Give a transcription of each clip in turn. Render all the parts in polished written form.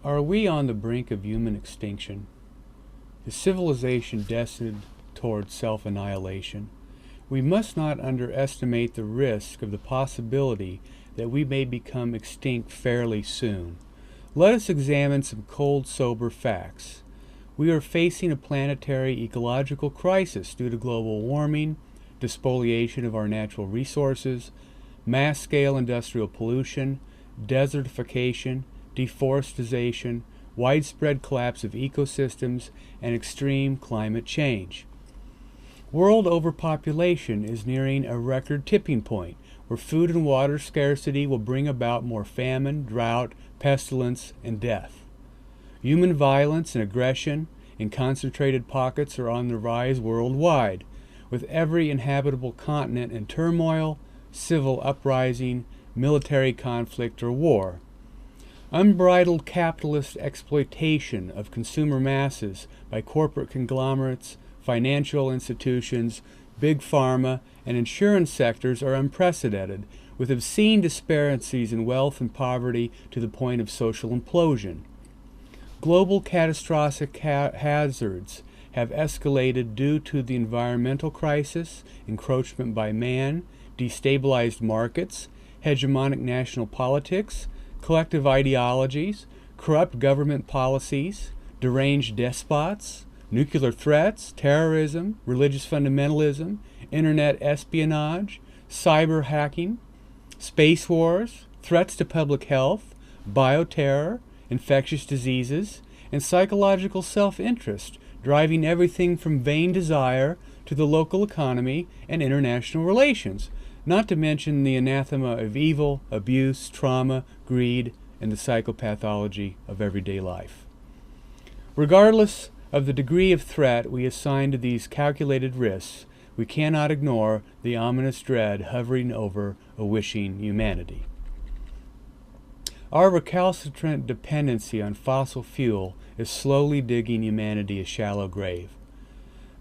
Are we on the brink of human extinction? Is civilization destined toward self-annihilation? We must not underestimate the risk of the possibility that we may become extinct fairly soon. Let us examine some cold, sober facts. We are facing a planetary ecological crisis due to global warming, despoliation of our natural resources, mass-scale industrial pollution, desertification, deforestation, widespread collapse of ecosystems, and extreme climate change. World overpopulation is nearing a record tipping point, where food and water scarcity will bring about more famine, drought, pestilence, and death. Human violence and aggression in concentrated pockets are on the rise worldwide, with every inhabitable continent in turmoil, civil uprising, military conflict, or war. Unbridled capitalist exploitation of consumer masses by corporate conglomerates, financial institutions, big pharma, and insurance sectors are unprecedented, with obscene disparities in wealth and poverty to the point of social implosion. Global catastrophic hazards have escalated due to the environmental crisis, encroachment by man, destabilized markets, hegemonic national politics, collective ideologies, corrupt government policies, deranged despots, nuclear threats, terrorism, religious fundamentalism, internet espionage, cyber hacking, space wars, threats to public health, bioterror, infectious diseases, and psychological self-interest, driving everything from vain desire to the local economy and international relations, not to mention the anathema of evil, abuse, trauma, greed, and the psychopathology of everyday life. Regardless of the degree of threat we assign to these calculated risks, we cannot ignore the ominous dread hovering over a wishing humanity. Our recalcitrant dependency on fossil fuel is slowly digging humanity a shallow grave.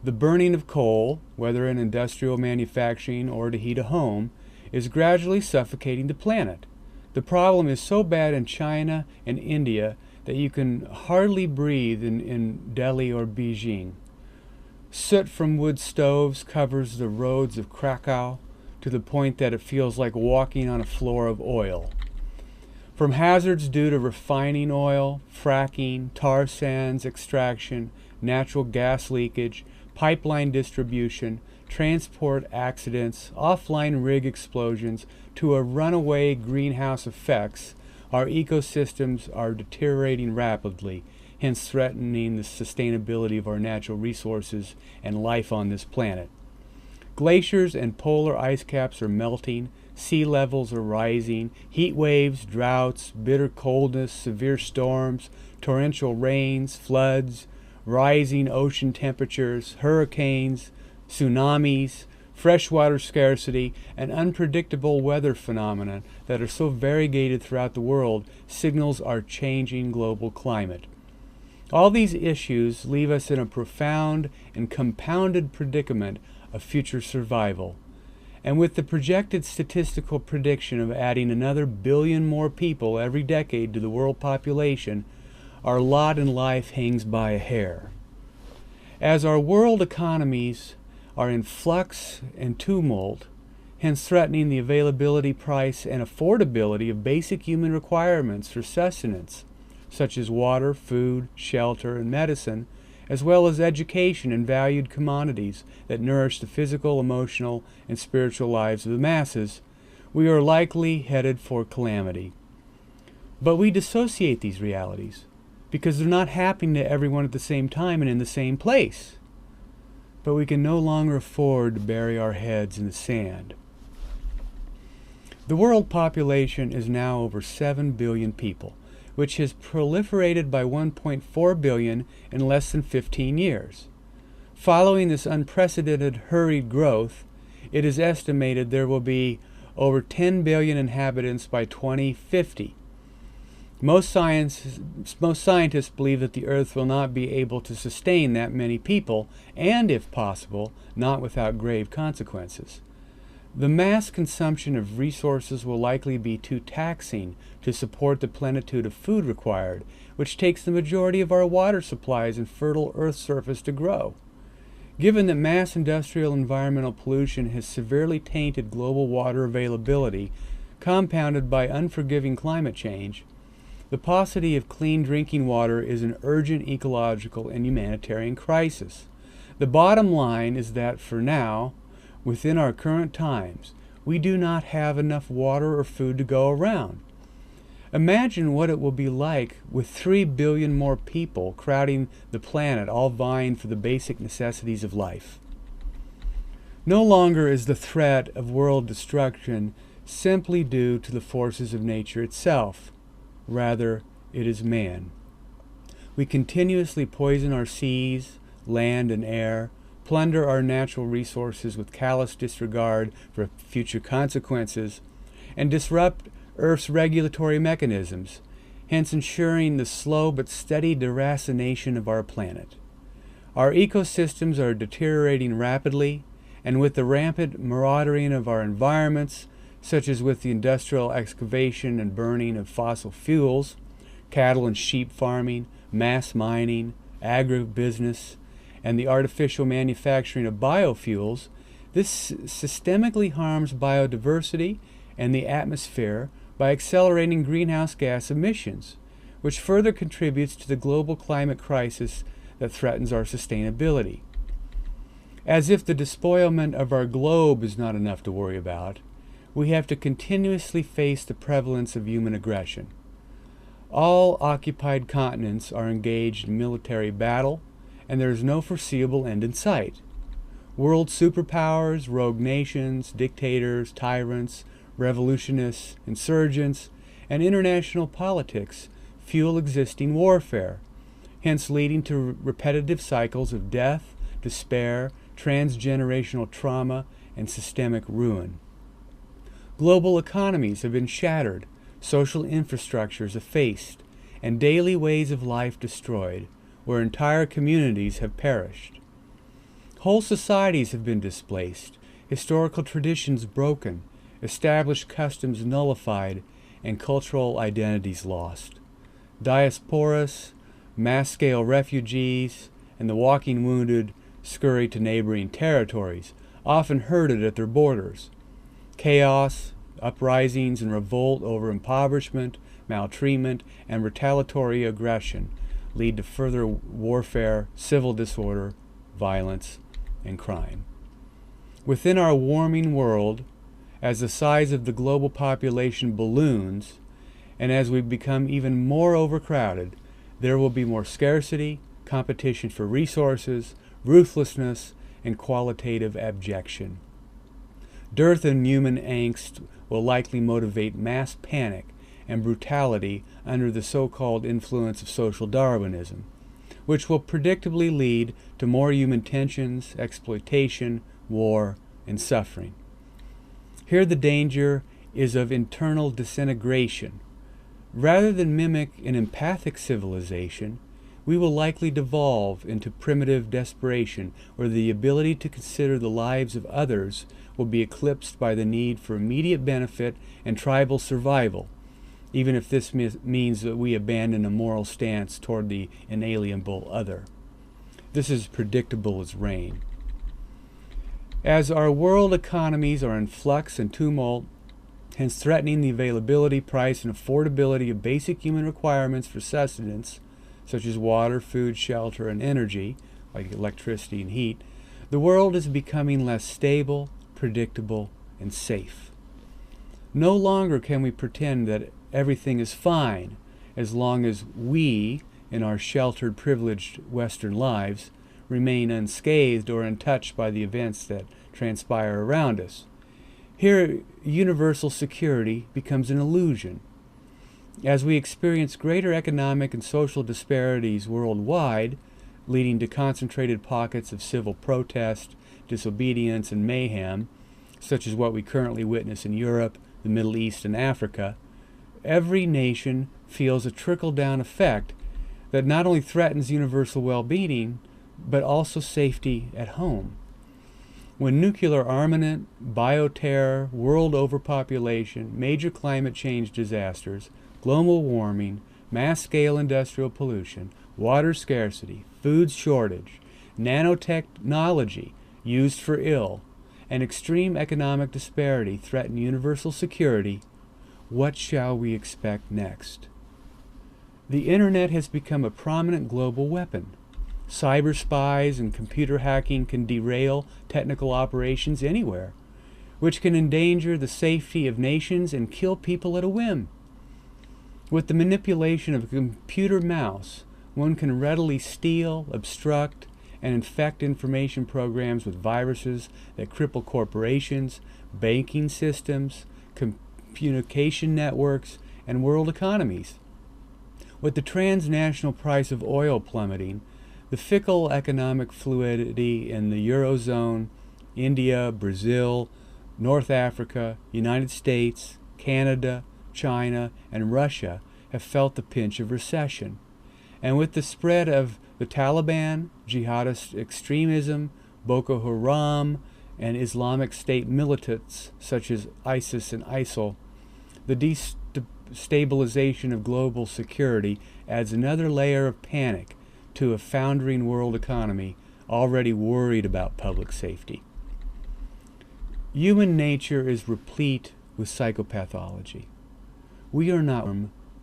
The burning of coal, whether in industrial manufacturing or to heat a home, is gradually suffocating the planet. The problem is so bad in China and India that you can hardly breathe in Delhi or Beijing. Soot from wood stoves covers the roads of Krakow to the point that it feels like walking on a floor of oil. From hazards due to refining oil, fracking, tar sands extraction, natural gas leakage, pipeline distribution, transport accidents, offline rig explosions, to a runaway greenhouse effects, our ecosystems are deteriorating rapidly, hence threatening the sustainability of our natural resources and life on this planet. Glaciers and polar ice caps are melting, sea levels are rising, heat waves, droughts, bitter coldness, severe storms, torrential rains, floods, rising ocean temperatures, hurricanes, tsunamis, freshwater scarcity, and unpredictable weather phenomena that are so variegated throughout the world signals our changing global climate. All these issues leave us in a profound and compounded predicament of future survival. And with the projected statistical prediction of adding another billion more people every decade to the world population, our lot in life hangs by a hair. As our world economies are in flux and tumult, hence threatening the availability, price, and affordability of basic human requirements for sustenance, such as water, food, shelter, and medicine, as well as education and valued commodities that nourish the physical, emotional, and spiritual lives of the masses, we are likely headed for calamity. But we dissociate these realities, because they're not happening to everyone at the same time and in the same place. But we can no longer afford to bury our heads in the sand. The world population is now over 7 billion people, which has proliferated by 1.4 billion in less than 15 years. Following this unprecedented hurried growth, it is estimated there will be over 10 billion inhabitants by 2050. Most scientists believe that the Earth will not be able to sustain that many people, and if possible, not without grave consequences. The mass consumption of resources will likely be too taxing to support the plenitude of food required, which takes the majority of our water supplies and fertile earth surface to grow. Given that mass industrial environmental pollution has severely tainted global water availability, compounded by unforgiving climate change, the paucity of clean drinking water is an urgent ecological and humanitarian crisis. The bottom line is that for now, within our current times, we do not have enough water or food to go around. Imagine what it will be like with 3 billion more people crowding the planet, all vying for the basic necessities of life. No longer is the threat of world destruction simply due to the forces of nature itself. Rather, it is man. We continuously poison our seas, land, and air, plunder our natural resources with callous disregard for future consequences, and disrupt Earth's regulatory mechanisms, hence ensuring the slow but steady deracination of our planet. Our ecosystems are deteriorating rapidly, and with the rampant marauding of our environments, such as with the industrial excavation and burning of fossil fuels, cattle and sheep farming, mass mining, agribusiness, and the artificial manufacturing of biofuels, this systemically harms biodiversity and the atmosphere by accelerating greenhouse gas emissions, which further contributes to the global climate crisis that threatens our sustainability. As if the despoilment of our globe is not enough to worry about, we have to continuously face the prevalence of human aggression. All occupied continents are engaged in military battle, and there is no foreseeable end in sight. World superpowers, rogue nations, dictators, tyrants, revolutionists, insurgents, and international politics fuel existing warfare, hence leading to repetitive cycles of death, despair, transgenerational trauma, and systemic ruin. Global economies have been shattered, social infrastructures effaced, and daily ways of life destroyed, where entire communities have perished. Whole societies have been displaced, historical traditions broken, established customs nullified, and cultural identities lost. Diasporas, mass-scale refugees, and the walking wounded scurry to neighboring territories, often herded at their borders. Chaos, uprisings, and revolt over impoverishment, maltreatment, and retaliatory aggression lead to further warfare, civil disorder, violence, and crime. Within our warming world, as the size of the global population balloons, and as we become even more overcrowded, there will be more scarcity, competition for resources, ruthlessness, and qualitative abjection. Dearth and human angst will likely motivate mass panic and brutality under the so-called influence of social Darwinism, which will predictably lead to more human tensions, exploitation, war, and suffering. Here the danger is of internal disintegration. Rather than mimic an empathic civilization, we will likely devolve into primitive desperation, where the ability to consider the lives of others will be eclipsed by the need for immediate benefit and tribal survival, even if this means that we abandon a moral stance toward the inalienable other. This is predictable as rain. As our world economies are in flux and tumult, hence threatening the availability, price, and affordability of basic human requirements for sustenance, such as water, food, shelter, and energy, like electricity and heat, the world is becoming less stable, predictable, and safe. No longer can we pretend that everything is fine as long as we, in our sheltered, privileged Western lives, remain unscathed or untouched by the events that transpire around us. Here, universal security becomes an illusion. As we experience greater economic and social disparities worldwide, leading to concentrated pockets of civil protest, disobedience, and mayhem, such as what we currently witness in Europe, the Middle East, and Africa, every nation feels a trickle-down effect that not only threatens universal well-being, but also safety at home. When nuclear armament, bioterror, world overpopulation, major climate change disasters, global warming, mass-scale industrial pollution, water scarcity, food shortage, nanotechnology used for ill, and extreme economic disparity threaten universal security, what shall we expect next? The Internet has become a prominent global weapon. Cyber spies and computer hacking can derail technical operations anywhere, which can endanger the safety of nations and kill people at a whim. With the manipulation of a computer mouse, one can readily steal, obstruct, and infect information programs with viruses that cripple corporations, banking systems, communication networks, and world economies. With the transnational price of oil plummeting, the fickle economic fluidity in the Eurozone, India, Brazil, North Africa, United States, Canada, China, and Russia have felt the pinch of recession. And with the spread of the Taliban, jihadist extremism, Boko Haram, and Islamic State militants such as ISIS and ISIL, the destabilization of global security adds another layer of panic to a foundering world economy already worried about public safety. Human nature is replete with psychopathology. We are not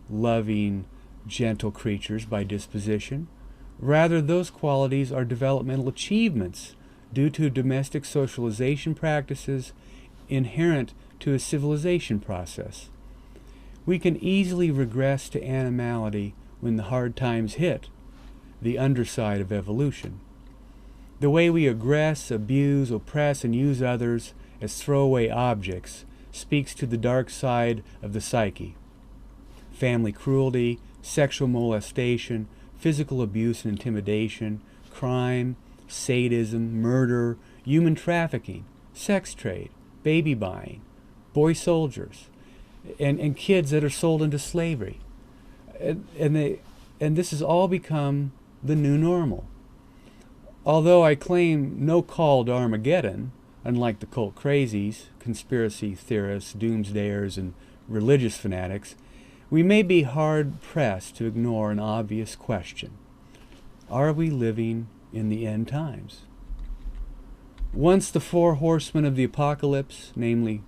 loving, gentle creatures by disposition. Rather, those qualities are developmental achievements due to domestic socialization practices inherent to a civilization process. We can easily regress to animality when the hard times hit, the underside of evolution. The way we aggress, abuse, oppress, and use others as throwaway objects speaks to the dark side of the psyche. Family cruelty, sexual molestation, physical abuse and intimidation, crime, sadism, murder, human trafficking, sex trade, baby buying, boy soldiers, and kids that are sold into slavery. And this has all become the new normal. Although I claim no call to Armageddon, unlike the cult crazies, conspiracy theorists, doomsdayers, and religious fanatics, we may be hard-pressed to ignore an obvious question. Are we living in the end times? Once the four horsemen of the apocalypse, namely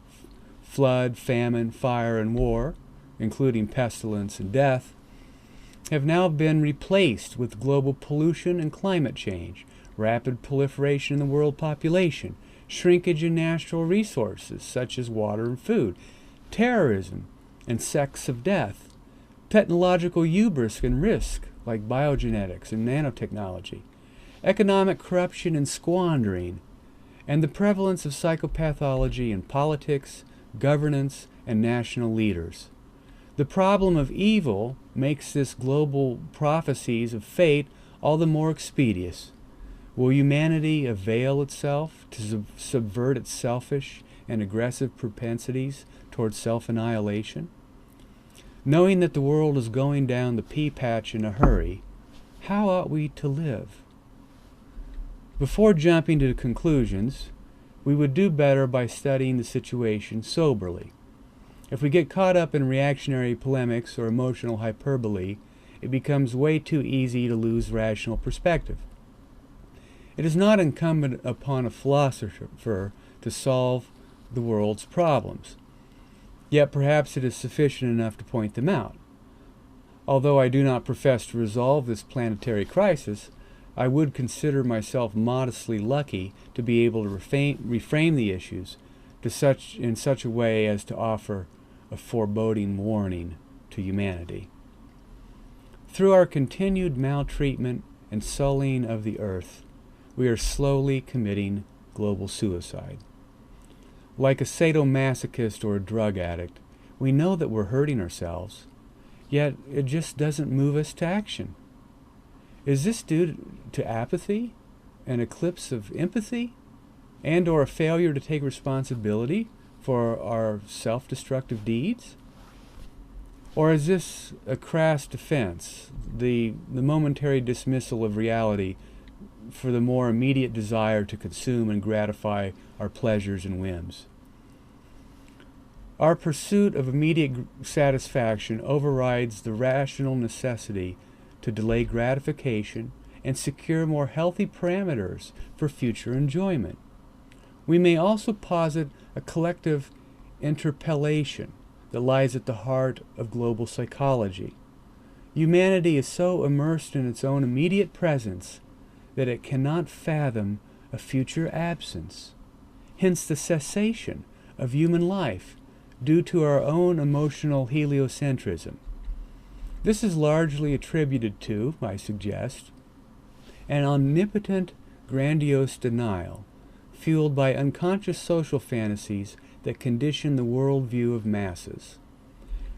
flood, famine, fire, and war, including pestilence and death, have now been replaced with global pollution and climate change, rapid proliferation in the world population, shrinkage in natural resources such as water and food, terrorism and sects of death, technological hubris and risk like biogenetics and nanotechnology, economic corruption and squandering, and the prevalence of psychopathology in politics, governance, and national leaders. The problem of evil makes this global prophecies of fate all the more expeditious. Will humanity avail itself to subvert its selfish and aggressive propensities towards self-annihilation? Knowing that the world is going down the pea patch in a hurry, how ought we to live? Before jumping to conclusions, we would do better by studying the situation soberly. If we get caught up in reactionary polemics or emotional hyperbole, it becomes way too easy to lose rational perspective. It is not incumbent upon a philosopher to solve the world's problems. Yet perhaps it is sufficient enough to point them out. Although I do not profess to resolve this planetary crisis, I would consider myself modestly lucky to be able to reframe the issues in such a way as to offer a foreboding warning to humanity. Through our continued maltreatment and sullying of the earth, we are slowly committing global suicide. Like a sadomasochist or a drug addict, we know that we're hurting ourselves, yet it just doesn't move us to action. Is this due to apathy, an eclipse of empathy, and or a failure to take responsibility for our self-destructive deeds? Or is this a crass defense, the momentary dismissal of reality for the more immediate desire to consume and gratify our pleasures and whims. Our pursuit of immediate satisfaction overrides the rational necessity to delay gratification and secure more healthy parameters for future enjoyment. We may also posit a collective interpellation that lies at the heart of global psychology. Humanity is so immersed in its own immediate presence that it cannot fathom a future absence. Hence the cessation of human life due to our own emotional heliocentrism. This is largely attributed to, I suggest, an omnipotent, grandiose denial, fueled by unconscious social fantasies that condition the worldview of masses.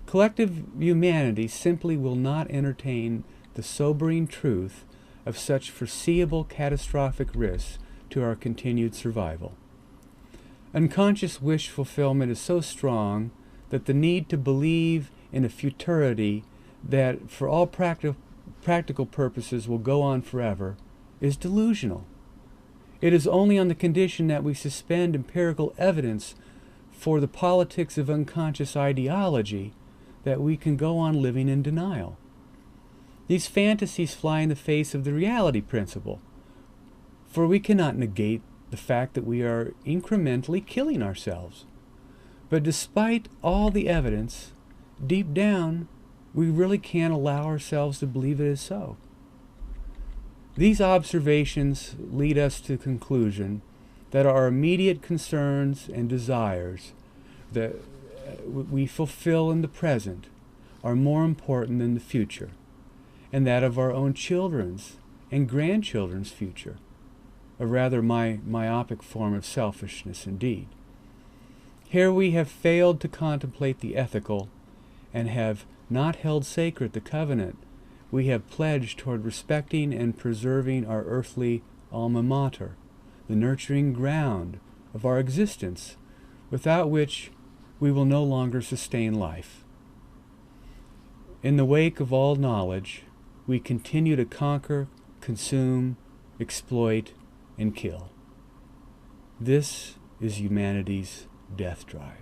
Collective humanity simply will not entertain the sobering truth of such foreseeable catastrophic risks to our continued survival. Unconscious wish fulfillment is so strong that the need to believe in a futurity that for all practical purposes will go on forever is delusional. It is only on the condition that we suspend empirical evidence for the politics of unconscious ideology that we can go on living in denial. These fantasies fly in the face of the reality principle, for we cannot negate the fact that we are incrementally killing ourselves. But despite all the evidence, deep down, we really can't allow ourselves to believe it is so. These observations lead us to the conclusion that our immediate concerns and desires that we fulfill in the present are more important than the future, and that of our own children's and grandchildren's future, a rather myopic form of selfishness indeed. Here we have failed to contemplate the ethical and have not held sacred the covenant we have pledged toward respecting and preserving our earthly alma mater, the nurturing ground of our existence, without which we will no longer sustain life. In the wake of all knowledge, we continue to conquer, consume, exploit, and kill. This is humanity's death drive.